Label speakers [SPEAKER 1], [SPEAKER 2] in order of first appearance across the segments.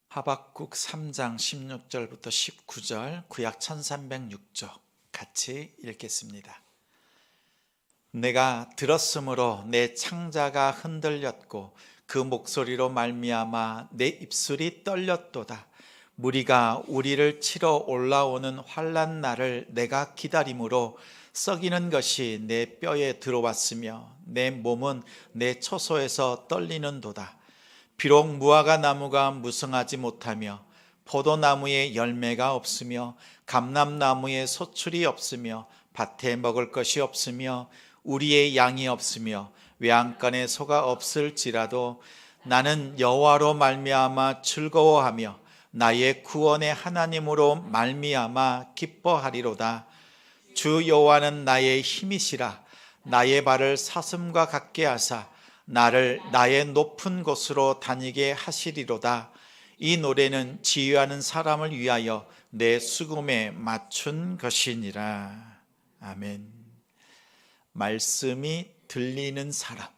[SPEAKER 1] 하박국 3장 16절부터 19절 구약 1306조 같이 읽겠습니다. 내가 들었으므로 내 창자가 흔들렸고 그 목소리로 말미암아 내 입술이 떨렸도다. 무리가 우리를 치러 올라오는 환난 날을 내가 기다림으로 썩이는 것이 내 뼈에 들어왔으며 내 몸은 내 처소에서 떨리는도다. 비록 무화과 나무가 무성하지 못하며 포도나무에 열매가 없으며 감람나무에 소출이 없으며 밭에 먹을 것이 없으며 우리의 양이 없으며 외양간에 소가 없을지라도 나는 여호와로 말미암아 즐거워하며 나의 구원의 하나님으로 말미암아 기뻐하리로다. 주 여호와는 나의 힘이시라. 나의 발을 사슴과 같게 하사 나를 나의 높은 곳으로 다니게 하시리로다. 이 노래는 지휘하는 사람을 위하여 내 수금에 맞춘 것이니라. 아멘. 말씀이 들리는 사람,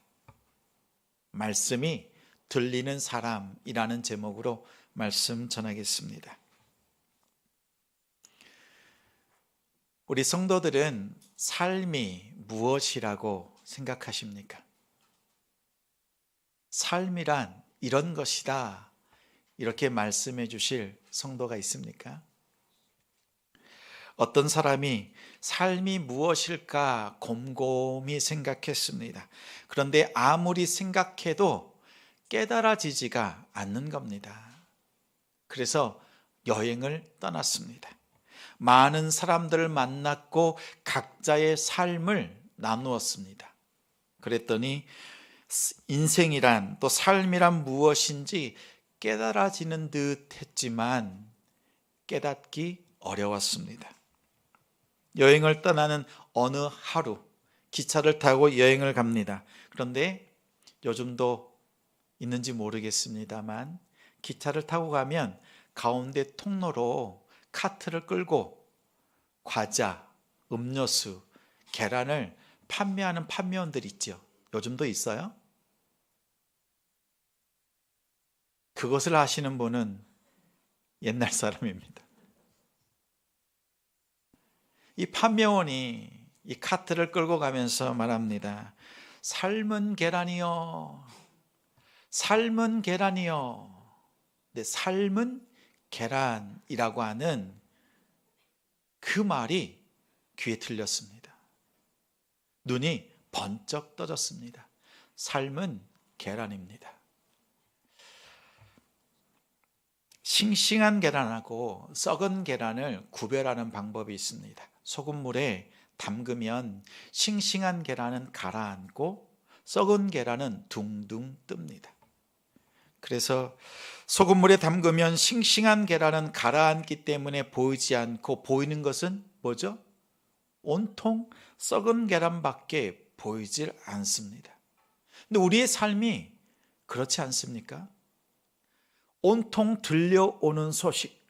[SPEAKER 1] 말씀이 들리는 사람이라는 제목으로 말씀 전하겠습니다. 우리 성도들은 삶이 무엇이라고 생각하십니까? 삶이란 이런 것이다, 이렇게 말씀해 주실 성도가 있습니까? 어떤 사람이 삶이 무엇일까 곰곰이 생각했습니다. 그런데 아무리 생각해도 깨달아지지가 않는 겁니다. 그래서 여행을 떠났습니다. 많은 사람들을 만났고 각자의 삶을 나누었습니다. 그랬더니 인생이란 또 삶이란 무엇인지 깨달아지는 듯 했지만 깨닫기 어려웠습니다. 여행을 떠나는 어느 하루 기차를 타고 여행을 갑니다. 그런데 요즘도 있는지 모르겠습니다만 기차를 타고 가면 가운데 통로로 카트를 끌고 과자, 음료수, 계란을 판매하는 판매원들 있죠. 요즘도 있어요? 그것을 하시는 분은 옛날 사람입니다. 이 판매원이 이 카트를 끌고 가면서 말합니다. 삶은 계란이요, 삶은 계란이요. 근데 삶은 계란이라고 하는 그 말이 귀에 들렸습니다. 눈이 번쩍 떠졌습니다. 삶은 계란입니다. 싱싱한 계란하고 썩은 계란을 구별하는 방법이 있습니다. 소금물에 담그면 싱싱한 계란은 가라앉고 썩은 계란은 둥둥 뜹니다. 그래서 소금물에 담그면 싱싱한 계란은 가라앉기 때문에 보이지 않고 보이는 것은 뭐죠? 온통 썩은 계란밖에 보이질 않습니다. 근데 우리의 삶이 그렇지 않습니까? 온통 들려오는 소식,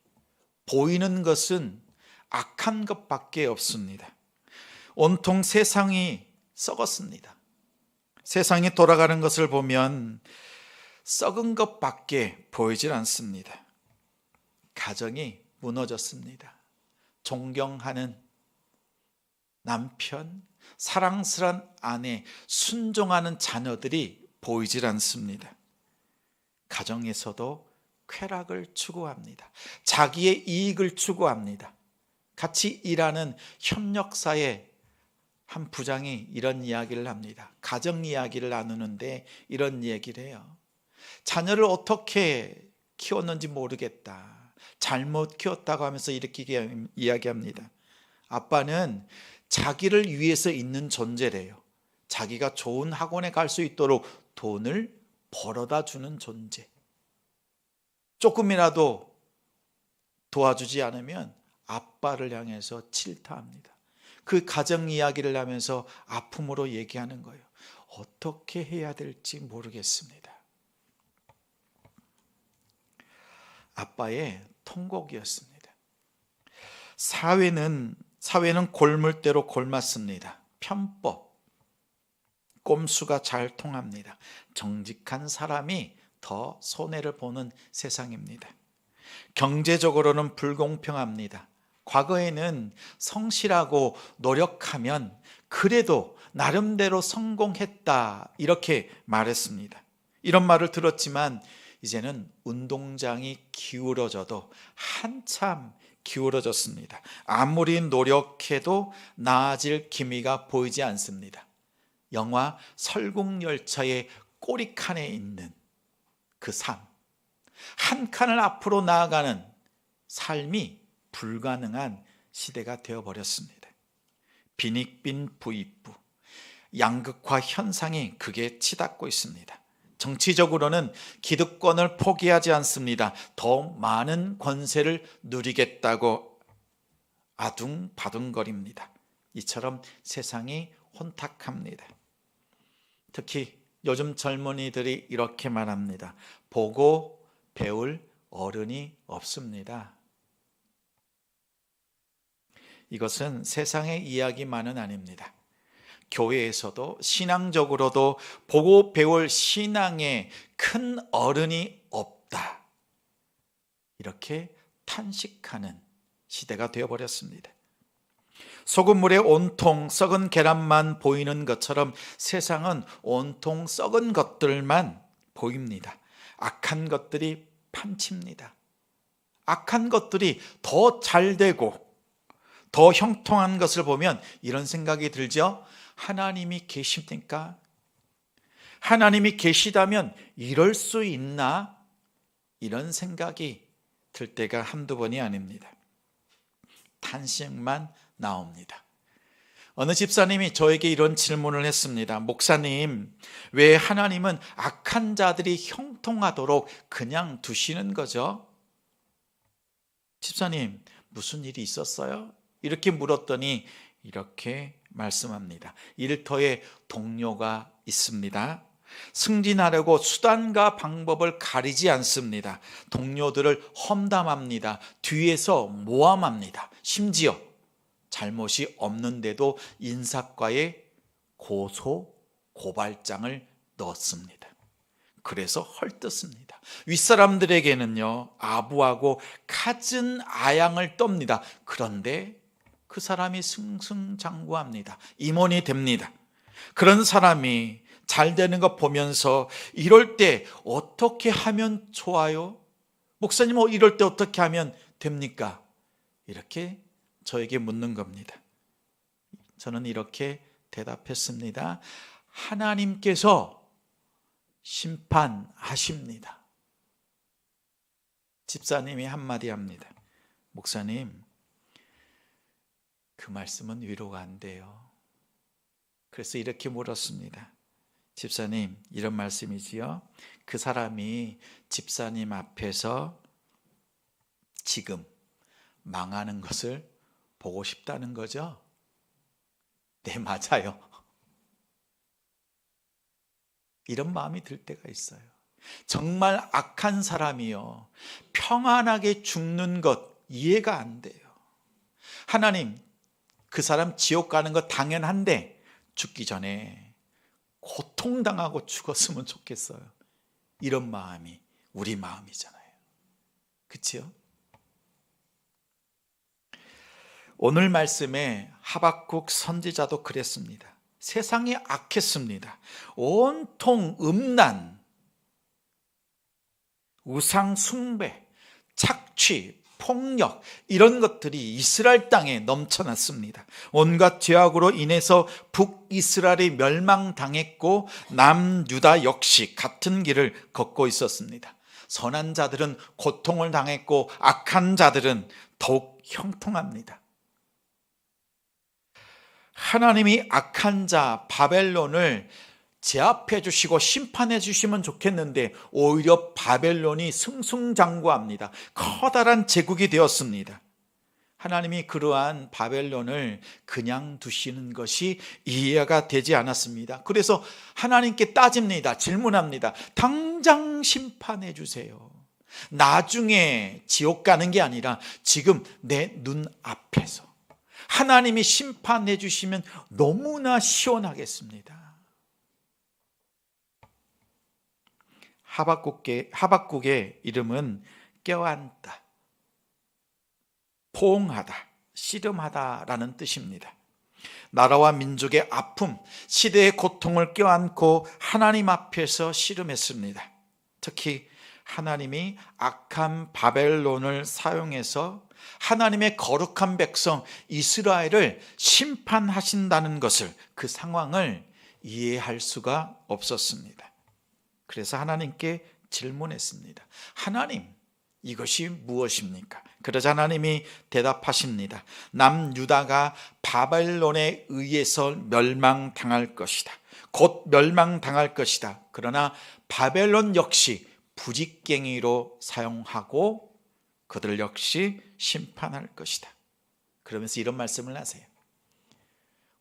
[SPEAKER 1] 보이는 것은 악한 것밖에 없습니다. 온통 세상이 썩었습니다. 세상이 돌아가는 것을 보면 썩은 것밖에 보이질 않습니다. 가정이 무너졌습니다. 존경하는 남편, 사랑스러운 아내, 순종하는 자녀들이 보이질 않습니다. 가정에서도 쾌락을 추구합니다. 자기의 이익을 추구합니다. 같이 일하는 협력사의 한 부장이 이런 이야기를 합니다. 가정 이야기를 나누는데 이런 얘기를 해요. 자녀를 어떻게 키웠는지 모르겠다, 잘못 키웠다고 하면서 이렇게 이야기합니다. 아빠는 자기를 위해서 있는 존재래요. 자기가 좋은 학원에 갈 수 있도록 돈을 벌어다 주는 존재. 조금이라도 도와주지 않으면 아빠를 향해서 질타합니다. 그 가정 이야기를 하면서 아픔으로 얘기하는 거예요. 어떻게 해야 될지 모르겠습니다. 아빠의 통곡이었습니다. 사회는 골물대로 골맞습니다. 편법, 꼼수가 잘 통합니다. 정직한 사람이 더 손해를 보는 세상입니다. 경제적으로는 불공평합니다. 과거에는 성실하고 노력하면 그래도 나름대로 성공했다 이렇게 말했습니다. 이런 말을 들었지만 이제는 운동장이 기울어져도 한참 기울어졌습니다. 아무리 노력해도 나아질 기미가 보이지 않습니다. 영화 설국열차의 꼬리칸에 있는 그 삶, 한 칸을 앞으로 나아가는 삶이 불가능한 시대가 되어버렸습니다. 빈익빈 부익부, 양극화 현상이 극에 치닫고 있습니다. 정치적으로는 기득권을 포기하지 않습니다. 더 많은 권세를 누리겠다고 아둥바둥거립니다. 이처럼 세상이 혼탁합니다. 특히 요즘 젊은이들이 이렇게 말합니다. 보고 배울 어른이 없습니다. 이것은 세상의 이야기만은 아닙니다. 교회에서도 신앙적으로도 보고 배울 신앙에 큰 어른이 없다. 이렇게 탄식하는 시대가 되어버렸습니다. 소금물에 온통 썩은 계란만 보이는 것처럼 세상은 온통 썩은 것들만 보입니다. 악한 것들이 판칩니다. 악한 것들이 더 잘되고 더 형통한 것을 보면 이런 생각이 들죠. 하나님이 계십니까? 하나님이 계시다면 이럴 수 있나? 이런 생각이 들 때가 한두 번이 아닙니다. 탄식만 나옵니다. 어느 집사님이 저에게 이런 질문을 했습니다. 목사님, 왜 하나님은 악한 자들이 형통하도록 그냥 두시는 거죠? 집사님, 무슨 일이 있었어요? 이렇게 물었더니 이렇게 말씀합니다. 일터에 동료가 있습니다. 승진하려고 수단과 방법을 가리지 않습니다. 동료들을 험담합니다. 뒤에서 모함합니다. 심지어 잘못이 없는데도 인사과에 고소, 고발장을 넣었습니다. 그래서 헐뜯습니다. 윗사람들에게는요, 아부하고 갖은 아양을 떱니다. 그런데 그 사람이 승승장구합니다. 임원이 됩니다. 그런 사람이 잘 되는 거 보면서 이럴 때 어떻게 하면 좋아요? 목사님, 이럴 때 어떻게 하면 됩니까? 이렇게 저에게 묻는 겁니다. 저는 이렇게 대답했습니다. 하나님께서 심판하십니다. 집사님이 한마디 합니다. 목사님, 그 말씀은 위로가 안 돼요. 그래서 이렇게 물었습니다. 집사님, 이런 말씀이지요. 그 사람이 집사님 앞에서 지금 망하는 것을 보고 싶다는 거죠? 네, 맞아요. 이런 마음이 들 때가 있어요. 정말 악한 사람이요, 평안하게 죽는 것 이해가 안 돼요. 하나님, 그 사람 지옥 가는 거 당연한데 죽기 전에 고통당하고 죽었으면 좋겠어요. 이런 마음이 우리 마음이잖아요. 그렇죠? 오늘 말씀에 하박국 선지자도 그랬습니다. 세상이 악했습니다. 온통 음란, 우상 숭배, 착취, 폭력, 이런 것들이 이스라엘 땅에 넘쳐났습니다. 온갖 죄악으로 인해서 북이스라엘이 멸망당했고 남유다 역시 같은 길을 걷고 있었습니다. 선한 자들은 고통을 당했고 악한 자들은 더욱 형통합니다. 하나님이 악한 자 바벨론을 제압해 주시고 심판해 주시면 좋겠는데 오히려 바벨론이 승승장구합니다. 커다란 제국이 되었습니다. 하나님이 그러한 바벨론을 그냥 두시는 것이 이해가 되지 않았습니다. 그래서 하나님께 따집니다. 질문합니다. 당장 심판해 주세요. 나중에 지옥 가는 게 아니라 지금 내 눈앞에서 하나님이 심판해 주시면 너무나 시원하겠습니다. 하박국의 이름은 껴안다, 포옹하다, 씨름하다라는 뜻입니다. 나라와 민족의 아픔, 시대의 고통을 껴안고 하나님 앞에서 씨름했습니다. 특히 하나님이 악한 바벨론을 사용해서 하나님의 거룩한 백성 이스라엘을 심판하신다는 것을, 그 상황을 이해할 수가 없었습니다. 그래서 하나님께 질문했습니다. 하나님, 이것이 무엇입니까? 그러자 하나님이 대답하십니다. 남유다가 바벨론에 의해서 멸망당할 것이다. 곧 멸망당할 것이다. 그러나 바벨론 역시 부직갱이로 사용하고 그들 역시 심판할 것이다. 그러면서 이런 말씀을 하세요.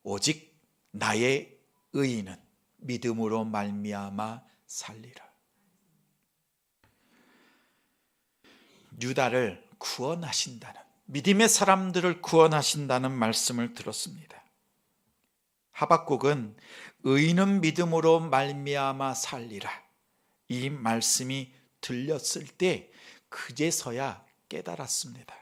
[SPEAKER 1] 오직 나의 의인은 믿음으로 말미암아 살리라. 유다를 구원하신다는, 믿음의 사람들을 구원하신다는 말씀을 들었습니다. 하박국은 의인은 믿음으로 말미암아 살리라, 이 말씀이 들렸을 때 그제서야 깨달았습니다.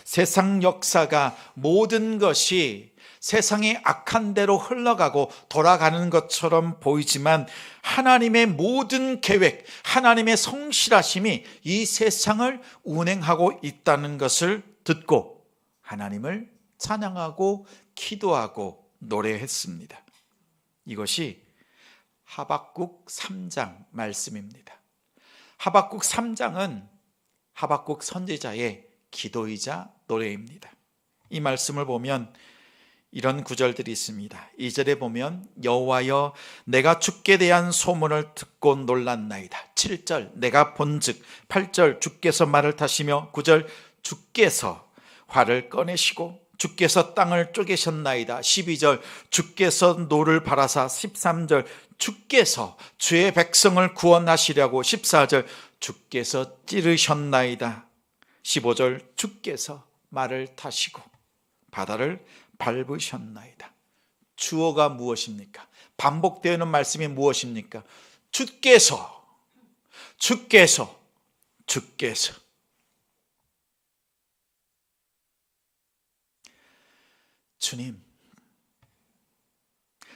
[SPEAKER 1] 세상 역사가, 모든 것이 세상의 악한 대로 흘러가고 돌아가는 것처럼 보이지만 하나님의 모든 계획, 하나님의 성실하심이 이 세상을 운행하고 있다는 것을 듣고 하나님을 찬양하고 기도하고 노래했습니다. 이것이 하박국 3장 말씀입니다. 하박국 3장은 하박국 선지자의 기도이자 노래입니다. 이 말씀을 보면 이런 구절들이 있습니다. 2절에 보면 여호와여 내가 주께 대한 소문을 듣고 놀랐나이다. 7절 내가 본즉, 8절 주께서 말을 타시며, 9절 주께서 활을 꺼내시고 주께서 땅을 쪼개셨나이다. 12절 주께서 노를 바라사, 13절 주께서 주의 백성을 구원하시려고, 14절 주께서 찌르셨나이다. 15절 주께서 말을 타시고 바다를 밟으셨나이다. 주어가 무엇입니까? 반복되는 말씀이 무엇입니까? 주께서, 주께서, 주께서. 주님,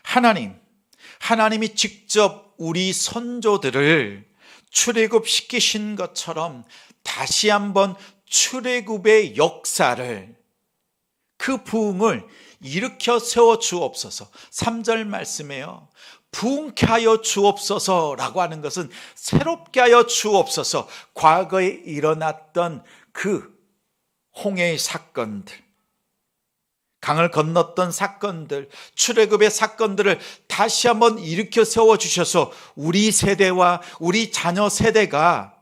[SPEAKER 1] 하나님이 직접 우리 선조들을 출애굽시키신 것처럼 다시 한번 출애굽의 역사를, 그 부흥을 일으켜 세워 주옵소서. 3절 말씀에요, 부흥케 하여 주옵소서라고 하는 것은 새롭게 하여 주옵소서. 과거에 일어났던 그 홍해의 사건들, 강을 건넜던 사건들, 출애굽의 사건들을 다시 한번 일으켜 세워주셔서 우리 세대와 우리 자녀 세대가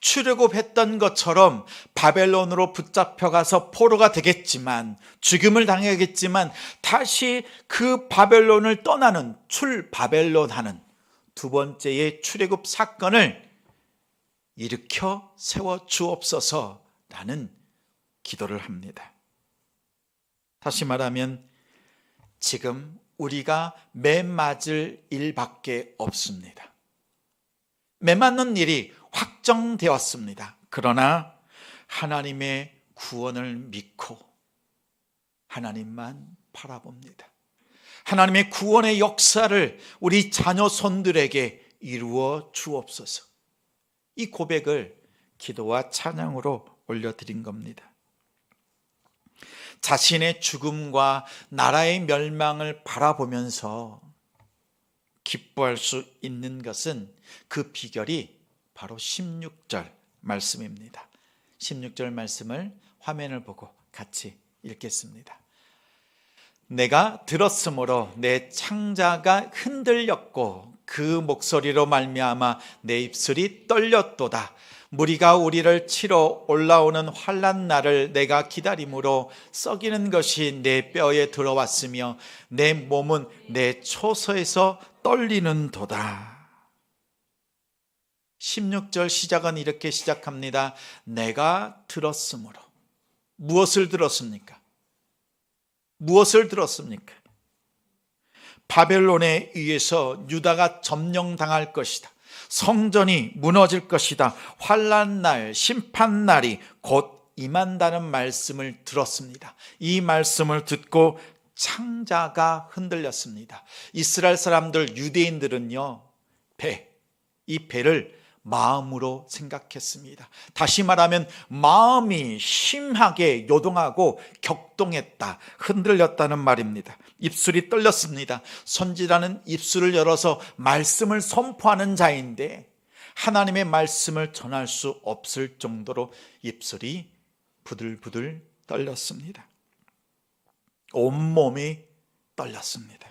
[SPEAKER 1] 출애굽했던 것처럼 바벨론으로 붙잡혀가서 포로가 되겠지만, 죽임을 당하겠지만 다시 그 바벨론을 떠나는, 출바벨론하는 두 번째의 출애굽 사건을 일으켜 세워 주옵소서라는 기도를 합니다. 다시 말하면 지금 우리가 매맞을 일밖에 없습니다. 매맞는 일이 확정되었습니다. 그러나 하나님의 구원을 믿고 하나님만 바라봅니다. 하나님의 구원의 역사를 우리 자녀 손들에게 이루어 주옵소서. 이 고백을 기도와 찬양으로 올려드린 겁니다. 자신의 죽음과 나라의 멸망을 바라보면서 기뻐할 수 있는 것은, 그 비결이 바로 16절 말씀입니다. 16절 말씀을 화면을 보고 같이 읽겠습니다. 내가 들었으므로 내 창자가 흔들렸고 그 목소리로 말미암아 내 입술이 떨렸도다. 무리가 우리를 치러 올라오는 환난 날을 내가 기다림으로 썩이는 것이 내 뼈에 들어왔으며 내 몸은 내 초서에서 떨리는 도다. 16절 시작은 이렇게 시작합니다. 내가 들었으므로. 무엇을 들었습니까? 무엇을 들었습니까? 바벨론에 의해서 유다가 점령당할 것이다. 성전이 무너질 것이다. 환난 날, 심판 날이 곧 임한다는 말씀을 들었습니다. 이 말씀을 듣고 창자가 흔들렸습니다. 이스라엘 사람들, 유대인들은요, 이 배를 마음으로 생각했습니다. 다시 말하면 마음이 심하게 요동하고 격동했다, 흔들렸다는 말입니다. 입술이 떨렸습니다. 선지자는 입술을 열어서 말씀을 선포하는 자인데 하나님의 말씀을 전할 수 없을 정도로 입술이 부들부들 떨렸습니다. 온몸이 떨렸습니다.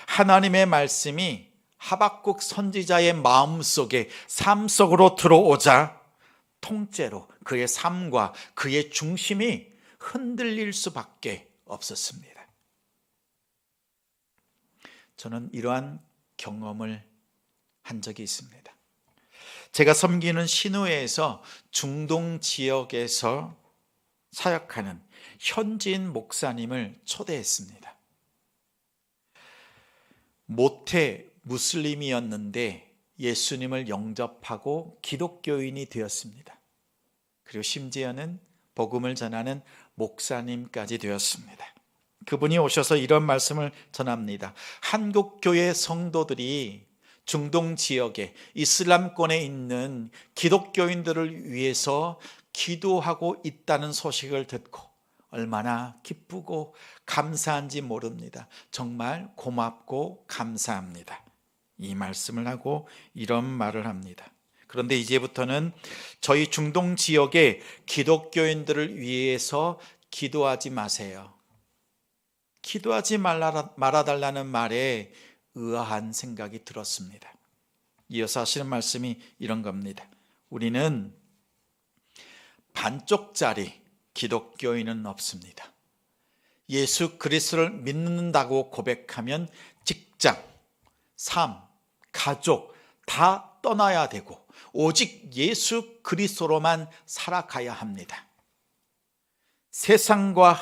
[SPEAKER 1] 하나님의 말씀이 하박국 선지자의 마음속에, 삶 속으로 들어오자 통째로 그의 삶과 그의 중심이 흔들릴 수밖에 없었습니다. 저는 이러한 경험을 한 적이 있습니다. 제가 섬기는 신우회에서 중동 지역에서 사역하는 현지인 목사님을 초대했습니다. 모태 무슬림이었는데 예수님을 영접하고 기독교인이 되었습니다. 그리고 심지어는 복음을 전하는 목사님까지 되었습니다. 그분이 오셔서 이런 말씀을 전합니다. 한국 교회 성도들이 중동 지역에 이슬람권에 있는 기독교인들을 위해서 기도하고 있다는 소식을 듣고 얼마나 기쁘고 감사한지 모릅니다. 정말 고맙고 감사합니다. 이 말씀을 하고 이런 말을 합니다. 그런데 이제부터는 저희 중동 지역의 기독교인들을 위해서 기도하지 마세요. 기도하지 말아달라는 말에 의아한 생각이 들었습니다. 이어서 하시는 말씀이 이런 겁니다. 우리는 반쪽짜리 기독교인은 없습니다. 예수 그리스도를 믿는다고 고백하면 직장, 삶, 가족 다 떠나야 되고 오직 예수 그리스도로만 살아가야 합니다. 세상과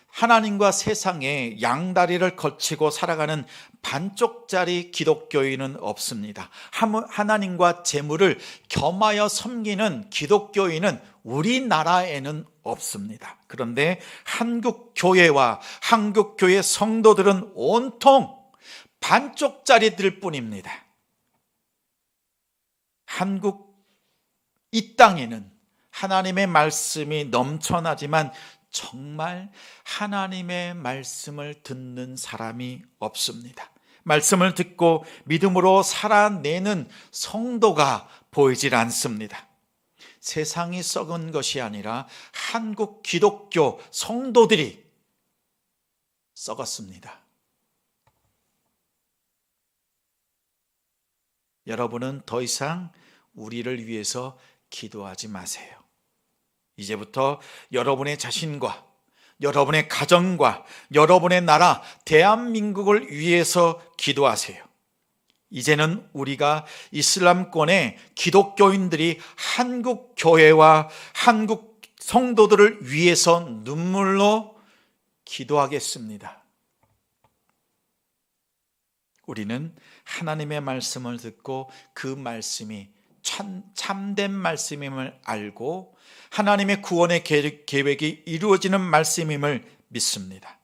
[SPEAKER 1] 하나님과 세상의 양다리를 거치고 살아가는 반쪽짜리 기독교인은 없습니다. 하나님과 재물을 겸하여 섬기는 기독교인은 우리나라에는 없습니다. 그런데 한국 교회와 한국 교회 성도들은 온통 반쪽짜리들 뿐입니다. 한국 이 땅에는 하나님의 말씀이 넘쳐나지만 정말 하나님의 말씀을 듣는 사람이 없습니다. 말씀을 듣고 믿음으로 살아내는 성도가 보이질 않습니다. 세상이 썩은 것이 아니라 한국 기독교 성도들이 썩었습니다. 여러분은 더 이상 우리를 위해서 기도하지 마세요. 이제부터 여러분의 자신과 여러분의 가정과 여러분의 나라 대한민국을 위해서 기도하세요. 이제는 우리가 이슬람권의 기독교인들이 한국 교회와 한국 성도들을 위해서 눈물로 기도하겠습니다. 우리는 하나님의 말씀을 듣고 그 말씀이 참된 말씀임을 알고 하나님의 구원의 계획이 이루어지는 말씀임을 믿습니다.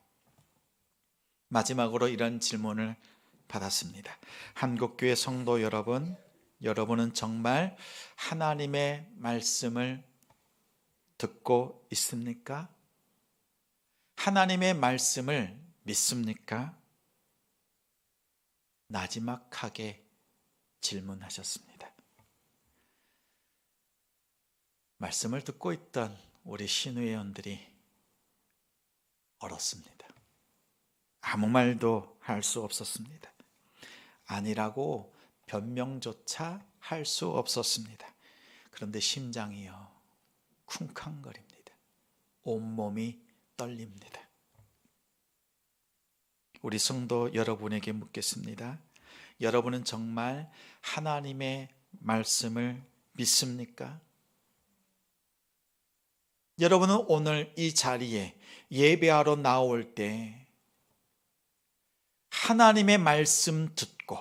[SPEAKER 1] 마지막으로 이런 질문을 받았습니다. 한국교회 성도 여러분, 여러분은 정말 하나님의 말씀을 듣고 있습니까? 하나님의 말씀을 믿습니까? 나지막하게 질문하셨습니다. 말씀을 듣고 있던 우리 신우회원들이 얼었습니다. 아무 말도 할 수 없었습니다. 아니라고 변명조차 할 수 없었습니다. 그런데 심장이요 쿵쾅거립니다. 온몸이 떨립니다. 우리 성도 여러분에게 묻겠습니다. 여러분은 정말 하나님의 말씀을 믿습니까? 여러분은 오늘 이 자리에 예배하러 나올 때 하나님의 말씀 듣고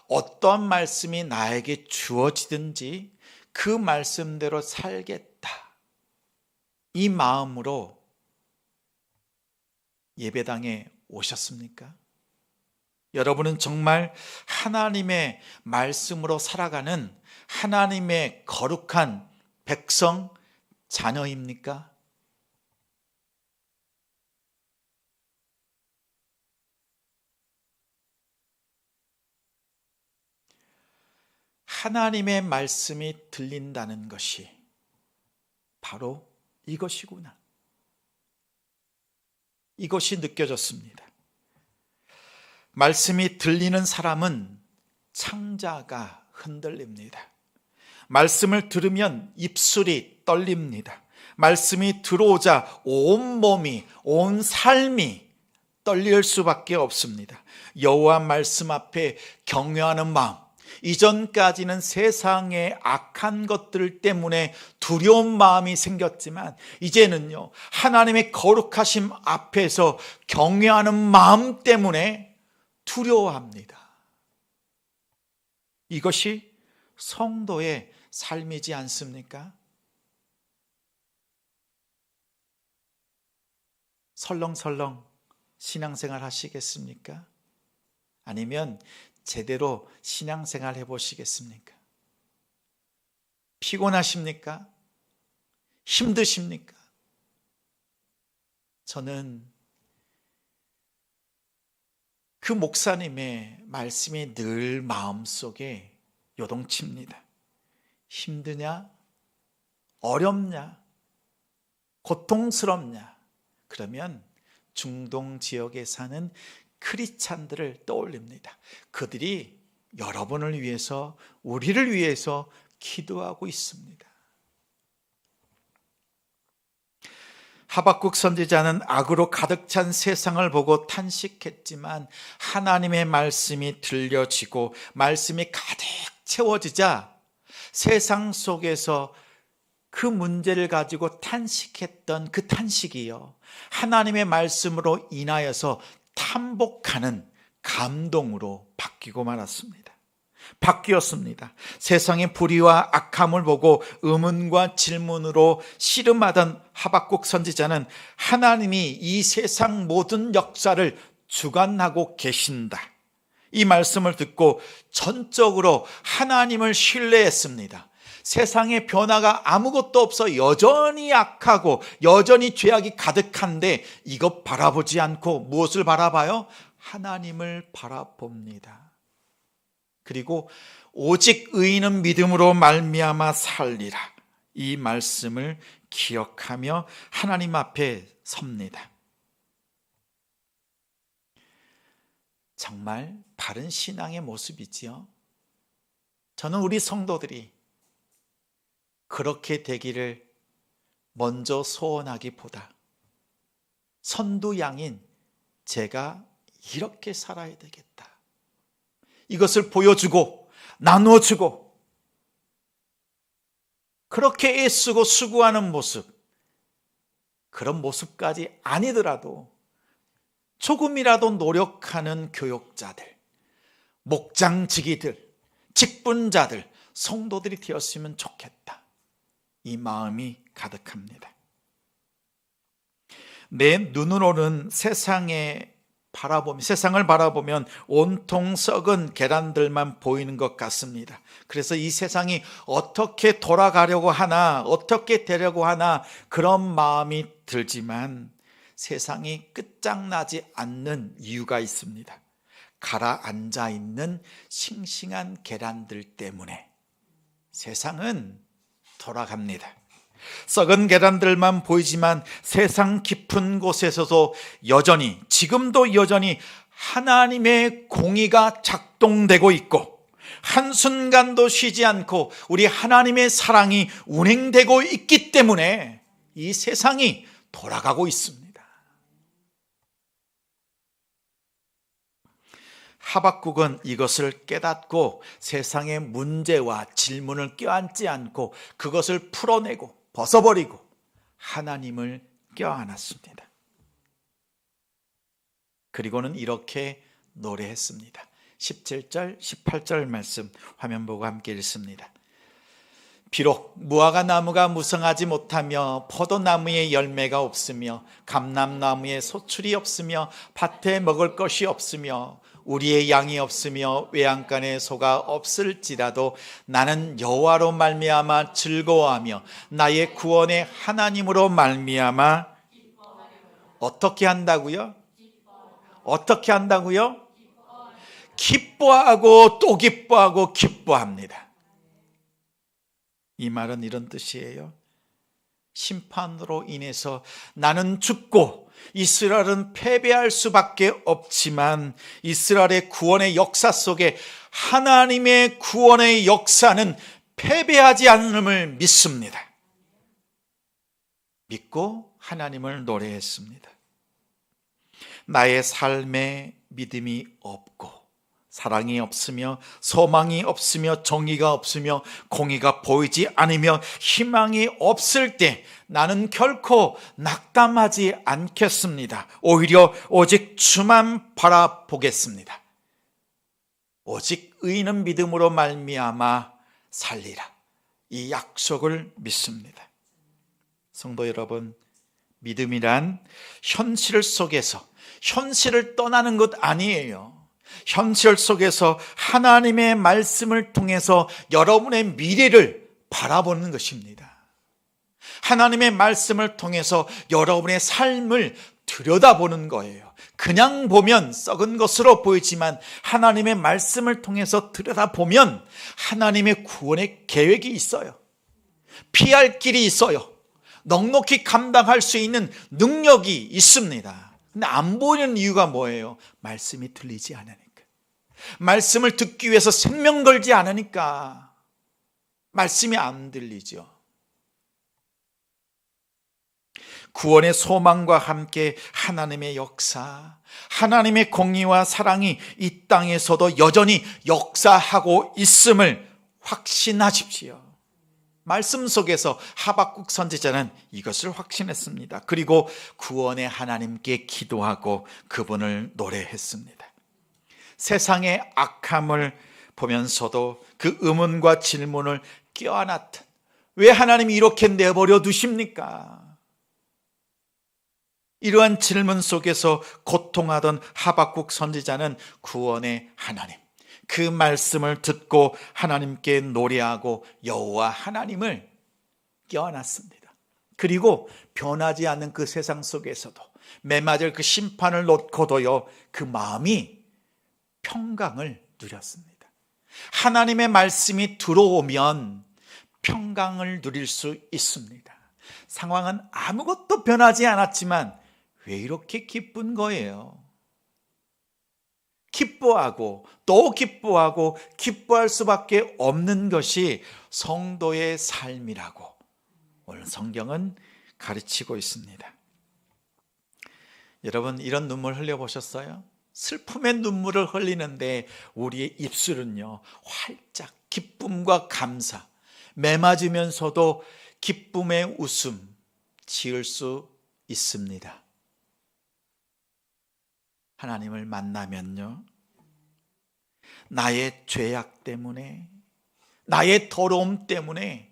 [SPEAKER 1] 어떤 말씀이 나에게 주어지든지 그 말씀대로 살겠다, 이 마음으로 예배당에 오셨습니까? 여러분은 정말 하나님의 말씀으로 살아가는 하나님의 거룩한 백성, 자녀입니까? 하나님의 말씀이 들린다는 것이 바로 이것이구나, 이것이 느껴졌습니다. 말씀이 들리는 사람은 창자가 흔들립니다. 말씀을 들으면 입술이 떨립니다. 말씀이 들어오자 온몸이, 온 삶이 떨릴 수밖에 없습니다. 여호와 말씀 앞에 경외하는 마음, 이전까지는 세상의 악한 것들 때문에 두려운 마음이 생겼지만 이제는요, 하나님의 거룩하심 앞에서 경외하는 마음 때문에 두려워합니다. 이것이 성도의 삶이지 않습니까? 설렁설렁 신앙생활 하시겠습니까? 아니면 제대로 신앙생활 해보시겠습니까? 피곤하십니까? 힘드십니까? 저는 그 목사님의 말씀이 늘 마음속에 요동칩니다. 힘드냐? 어렵냐? 고통스럽냐? 그러면 중동 지역에 사는 크리스찬들을 떠올립니다. 그들이 여러분을 위해서, 우리를 위해서 기도하고 있습니다. 하박국 선지자는 악으로 가득 찬 세상을 보고 탄식했지만 하나님의 말씀이 들려지고 말씀이 가득 채워지자 세상 속에서 그 문제를 가지고 탄식했던 그 탄식이요, 하나님의 말씀으로 인하여서 탐복하는 감동으로 바뀌고 말았습니다. 바뀌었습니다. 세상의 불의와 악함을 보고 의문과 질문으로 씨름하던 하박국 선지자는 하나님이 이 세상 모든 역사를 주관하고 계신다, 이 말씀을 듣고 전적으로 하나님을 신뢰했습니다. 세상의 변화가 아무것도 없어 여전히 악하고 여전히 죄악이 가득한데 이것 바라보지 않고 무엇을 바라봐요? 하나님을 바라봅니다. 그리고 오직 의인은 믿음으로 말미암아 살리라, 이 말씀을 기억하며 하나님 앞에 섭니다. 정말 바른 신앙의 모습이지요. 저는 우리 성도들이 그렇게 되기를 먼저 소원하기보다 선두양인 제가 이렇게 살아야 되겠다, 이것을 보여주고 나누어주고 그렇게 애쓰고 수고하는 모습, 그런 모습까지 아니더라도 조금이라도 노력하는 교육자들, 목장지기들, 직분자들, 성도들이 되었으면 좋겠다, 이 마음이 가득합니다. 내 눈으로는 세상을 바라보면 온통 썩은 계란들만 보이는 것 같습니다. 그래서 이 세상이 어떻게 돌아가려고 하나, 어떻게 되려고 하나, 그런 마음이 들지만 세상이 끝장나지 않는 이유가 있습니다. 가라앉아 있는 싱싱한 계란들 때문에 세상은 돌아갑니다. 썩은 계란들만 보이지만 세상 깊은 곳에서도 지금도 여전히 하나님의 공의가 작동되고 있고 한순간도 쉬지 않고 우리 하나님의 사랑이 운행되고 있기 때문에 이 세상이 돌아가고 있습니다. 하박국은 이것을 깨닫고 세상의 문제와 질문을 껴안지 않고 그것을 풀어내고 벗어버리고 하나님을 껴안았습니다. 그리고는 이렇게 노래했습니다. 17절, 18절 말씀 화면 보고 함께 읽습니다. 비록 무화과 나무가 무성하지 못하며 포도나무에 열매가 없으며 감람나무에 소출이 없으며 밭에 먹을 것이 없으며 우리의 양이 없으며 외양간에 소가 없을지라도 나는 여호와로 말미암아 즐거워하며 나의 구원의 하나님으로 말미암아 어떻게 한다고요? 어떻게 한다고요? 기뻐하고 또 기뻐하고 기뻐합니다. 이 말은 이런 뜻이에요. 심판으로 인해서 나는 죽고 이스라엘은 패배할 수밖에 없지만 이스라엘의 구원의 역사 속에 하나님의 구원의 역사는 패배하지 않음을 믿습니다. 믿고 하나님을 노래했습니다. 나의 삶에 믿음이 없고 사랑이 없으며 소망이 없으며 정의가 없으며 공의가 보이지 않으며 희망이 없을 때 나는 결코 낙담하지 않겠습니다. 오히려 오직 주만 바라보겠습니다. 오직 의인은 믿음으로 말미암아 살리라. 이 약속을 믿습니다. 성도 여러분, 믿음이란 현실 속에서 현실을 떠나는 것 아니에요. 현실 속에서 하나님의 말씀을 통해서 여러분의 미래를 바라보는 것입니다. 하나님의 말씀을 통해서 여러분의 삶을 들여다보는 거예요. 그냥 보면 썩은 것으로 보이지만 하나님의 말씀을 통해서 들여다보면 하나님의 구원의 계획이 있어요. 피할 길이 있어요. 넉넉히 감당할 수 있는 능력이 있습니다. 근데 안 보이는 이유가 뭐예요? 말씀이 들리지 않으니까. 말씀을 듣기 위해서 생명 걸지 않으니까 말씀이 안 들리죠. 구원의 소망과 함께 하나님의 역사, 하나님의 공의와 사랑이 이 땅에서도 여전히 역사하고 있음을 확신하십시오. 말씀 속에서 하박국 선지자는 이것을 확신했습니다. 그리고 구원의 하나님께 기도하고 그분을 노래했습니다. 세상의 악함을 보면서도 그 의문과 질문을 껴안았던, 왜 하나님이 이렇게 내버려 두십니까? 이러한 질문 속에서 고통하던 하박국 선지자는 구원의 하나님, 그 말씀을 듣고 하나님께 노래하고 여호와 하나님을 껴안았습니다. 그리고 변하지 않는 그 세상 속에서도 매맞을 그 심판을 놓고도요, 그 마음이 평강을 누렸습니다. 하나님의 말씀이 들어오면 평강을 누릴 수 있습니다. 상황은 아무것도 변하지 않았지만 왜 이렇게 기쁜 거예요? 기뻐하고 또 기뻐하고 기뻐할 수밖에 없는 것이 성도의 삶이라고 오늘 성경은 가르치고 있습니다. 여러분, 이런 눈물 흘려보셨어요? 슬픔의 눈물을 흘리는데 우리의 입술은요, 활짝 기쁨과 감사, 매맞으면서도 기쁨의 웃음 지을 수 있습니다. 하나님을 만나면요, 나의 죄악 때문에, 나의 더러움 때문에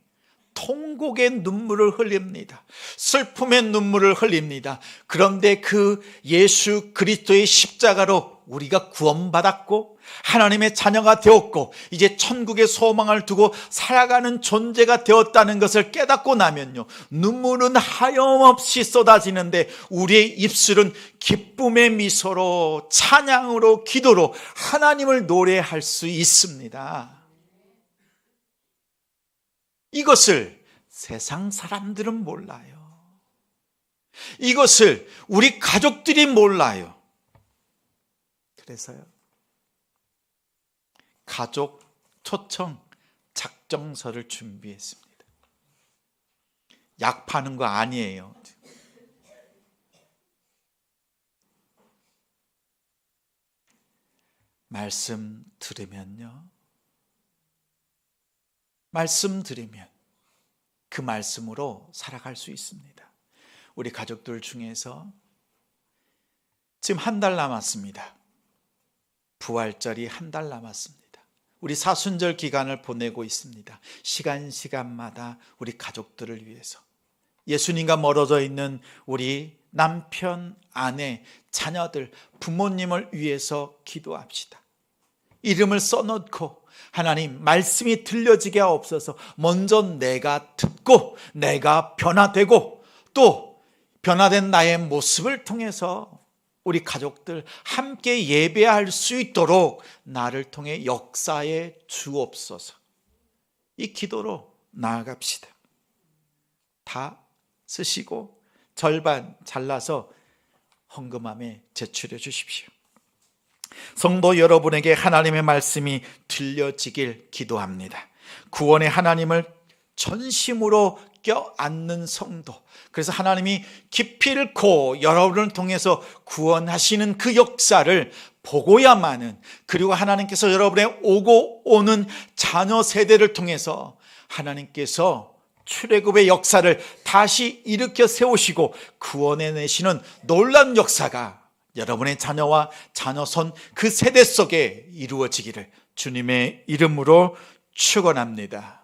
[SPEAKER 1] 통곡의 눈물을 흘립니다. 슬픔의 눈물을 흘립니다. 그런데 그 예수 그리스도의 십자가로 우리가 구원받았고 하나님의 자녀가 되었고 이제 천국의 소망을 두고 살아가는 존재가 되었다는 것을 깨닫고 나면요, 눈물은 하염없이 쏟아지는데 우리의 입술은 기쁨의 미소로, 찬양으로, 기도로 하나님을 노래할 수 있습니다. 이것을 세상 사람들은 몰라요. 이것을 우리 가족들이 몰라요. 그래서요, 가족 초청 작정서를 준비했습니다. 약 파는 거 아니에요. 말씀 들으면요, 말씀 들으면 그 말씀으로 살아갈 수 있습니다. 우리 가족들 중에서 지금 한 달 남았습니다. 부활절이 한 달 남았습니다. 우리 사순절 기간을 보내고 있습니다. 시간마다 우리 가족들을 위해서, 예수님과 멀어져 있는 우리 남편, 아내, 자녀들, 부모님을 위해서 기도합시다. 이름을 써놓고 하나님 말씀이 들려지게 하옵소서. 먼저 내가 듣고 내가 변화되고 또 변화된 나의 모습을 통해서 우리 가족들 함께 예배할 수 있도록 나를 통해 역사해 주옵소서. 이 기도로 나아갑시다. 다 쓰시고 절반 잘라서 헌금함에 제출해 주십시오. 성도 여러분에게 하나님의 말씀이 들려지길 기도합니다. 구원의 하나님을 전심으로 껴안는 성도, 그래서 하나님이 기필코 여러분을 통해서 구원하시는 그 역사를 보고야만은, 그리고 하나님께서 여러분의 오고 오는 자녀 세대를 통해서 하나님께서 출애굽의 역사를 다시 일으켜 세우시고 구원해 내시는 놀라운 역사가 여러분의 자녀와 자녀손 그 세대 속에 이루어지기를 주님의 이름으로 축원합니다.